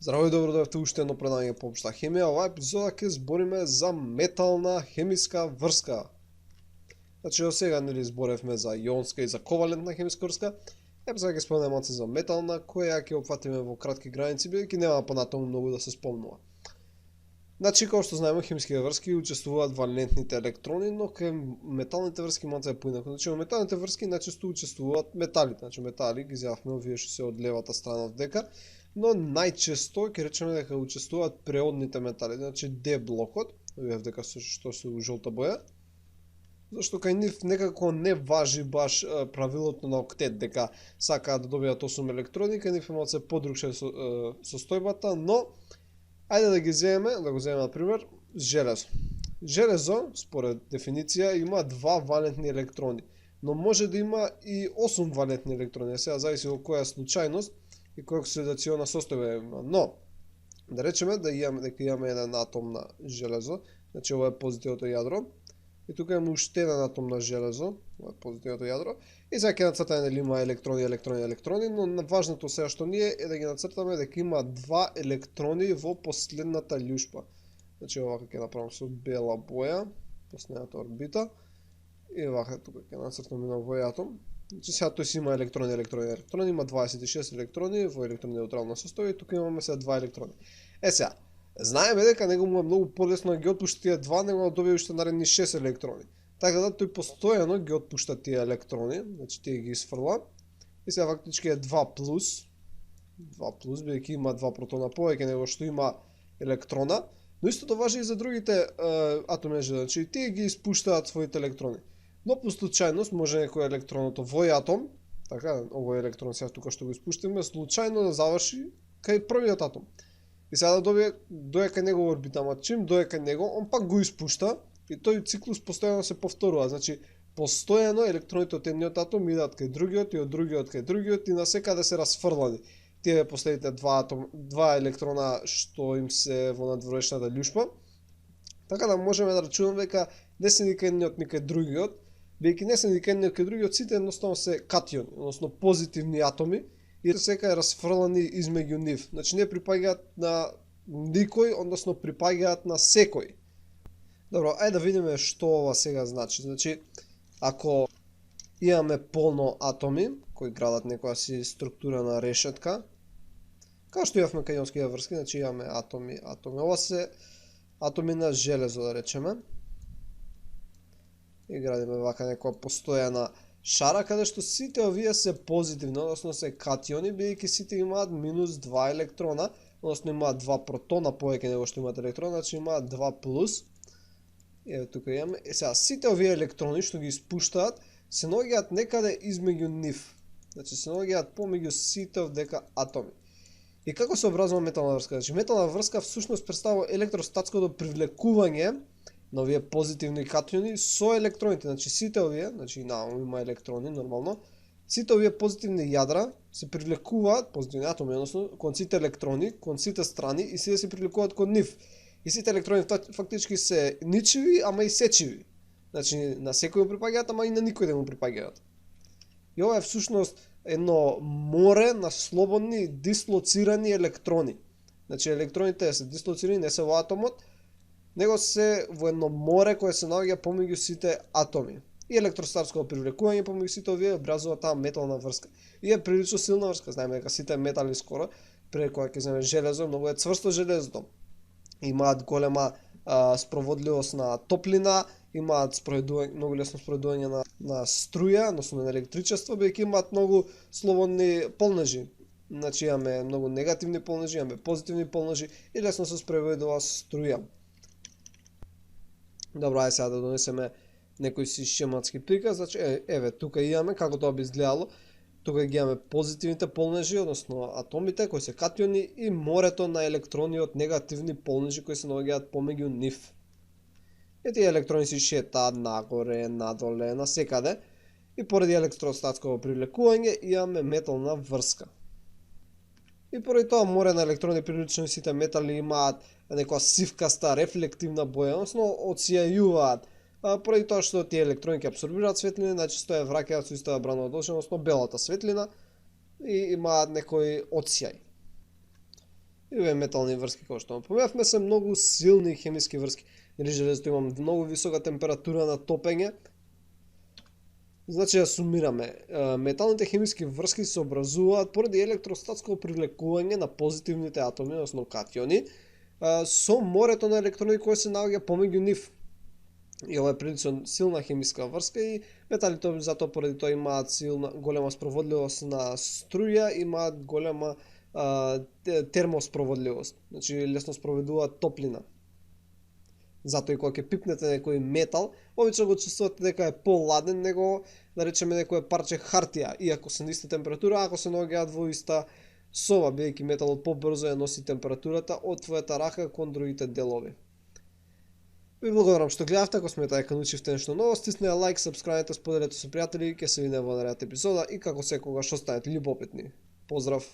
Здраво и добро дојавте уште едно предавање по општа хемија. Оваа епизода ќе збориме за метална хемиска врска. Значи, до сега нели зборевме за јонска и за ковалентна хемиска врска. Сега ќе спомнеме малце за метална, која ќе опфатиме во кратки граници, бидејќи нема понатаму многу да се спомнува. Значи, како што знаеме, хемиските врски учествуваат валентните електрони, но кај металните врски малце е поинаку. Значи, во металните врски најчесто учествуваат металите. Значи, метали ги изјавме овие што се од левата страна вдека, но најчесто ќе речеме дека учествуваат преодните метали, значи Д блокот, овие вдека што се у жолта боја. Зашто кај нив некако не важи баш правилото на октет, дека сакаат да добијат 8 електрони, кај нив е малце подругше состојбата, но ајде да го земеме на пример железо. Железо, според дефиниција, има 2 валентни електрони, но може да има и 8 валентни електрони, сега зависи од која случајност и која оксидациона состојба има. Но да речеме дека имаме еден атом на железо, значи ова е позитивното јадро, и тука имаме уште еден атом на железо, ова е позитивното јадро, и сега ќе нацртаме дали има електрони, но важното сега што ние е да ги нацртаме дека има 2 електрони во последната љушпа. Значи овака ќе направам со бела боја, последната орбита, и овака тука ќе нацртаме на овој атом. Значи сега тој си има електрони, има 26 електрони во електронеутрална состојба и тука имаме сега 2 електрони. Сега, знаеме дека него му е многу полесно да ги отпушти тие 2, него да добие уште наредни 6 електрони. Така да тој постојано ги отпушта тие електрони, значи тие ги изфрла. И сега фактички е 2+, бидејќи има 2 протона повеќе него што има електрона, но истото важи и за другите атоми, значи тие ги испуштаат своите електрони. Но по случајност може некој електроното вој атом, така, овој електрон сега тука што го испуштиме, случајно да заврши кај првиот атом. И сега да дојде кај него орбита, ама чим дојде кај него, он пак го испушта и тој циклус постојано се повторува. Значи, постојано електроните од едниот атом идат кај другиот и од другиот кај другиот и насекаде се расфрлани. Тие последните 2 електрона што им се во надворешната љушпа. Така да можеме да рачунаме дека не се ни кај едниот ни кај другиот, бидејќи не се ни кај едниот кај другиот, сите едноставно се катиони, односно позитивни атоми, и сека е расфрлани измеѓу нив. Значи не припаѓаат на никој, односно припаѓаат на секој. Добро, ајде да видиме што ова сега значи. Значи, ако имаме полно атоми, кои градат некоја си структура на решетка, како што имавме кај јонските врски, значи имаме атоми. Ова се атоми на железо, да речеме. И градиме вака некоја постојана шара, каде што сите овие се позитивни, односно се катиони, бидејќи сите имаат -2 електрона, односно имаат 2 протона повеќе него што имаат електрон, значи имаат 2+. Еве тука имаме. Сега сите овие електрони што ги испуштаат се наоѓаат некаде измеѓу нив. Значи се наоѓаат помеѓу сите овдека атоми. И како се образува метална врска? Значи метална врска всушност претставува електростатското привлекување на овие позитивни катиони со електроните. Значи сите овие, значи има електрони нормално, сите овие позитивни јадра се привлекуваат, позитивни атоми, односно кон сите електрони, кон сите страни и сите се привлекуваат кон нив. И сите електрони фактички се ничеви, ама и сечиви. Значи на секој му припаѓаат, ама и на никој да му припаѓаат. И ова е всушност едно море на слободни дислоцирани електрони. Значи електроните се дислоцирани, не се во атомот, него се во едно море кое се наоѓа помеѓу сите атоми. И електростатско привлекување помеѓу сите овие образува таа метална врска. И е прилично силна врска, знаеме дека сите метали скоро, пред кога ќе земе железо, многу е цврсто железото. Имаат голема спроводливост на топлина, имаат многу лесно спроведување на струја, односно на електричество, бидејќи имаат многу слободни полнежи. Значи имаме многу негативни полнежи, имаме позитивни полнежи и лесно се спроведува струја. Добро, ајде сега да донесеме некој си шематски приказ. Значи, еве, тука имаме како тоа би изгледало. Тука ги имаме позитивните полнежи, односно атомите кои се катиони и морето на електрони од негативни полнежи кои се наоѓаат помеѓу нив. И тие електрони се шетаат нагоре, надоле, насекаде. И поради електростатско привлекување имаме метална врска. И поради тоа море на електрони, прилично сите метали имаат некоја сивкаста рефлективна боја, односно одсијајуваат. Поради тоа што тие електрони ќе апсорбираат светлина, значи тоа враќаат со истата бранова должина, односно белата светлина и имаат некој одсјај. И овие метални врски кои што помевме се многу силни хемиски врски. Нели железото има многу висока температура на топење. Значи, да сумираме, металните хемиски врски се образуваат поради електростатско привлекување на позитивните атоми, односно катиони, со морето на електрони кои се наоѓа помеѓу нив. И ова е прилично силна хемиска врска и металите затоа поради тоа имаат голема спроводливост на струја, имаат голема термоспроводливост. Значи лесно спроведуваат топлина. Затоа и кога ќе пипнете некој метал, обично го чувствувате дека е поладен него, да речеме некое парче хартија, иако се на иста температура, ако се наоѓаат во иста соба, бидејќи металот побрзо ја носи температурата од твојата рака кон другите делови. Ви благодарам што гледавте, ако сметате дека научивте нешто ново, стиснете лайк, сабскрајбнете, споделете со пријатели, ќе се видиме во наредната епизода и како секогаш останете љубопитни. Поздрав!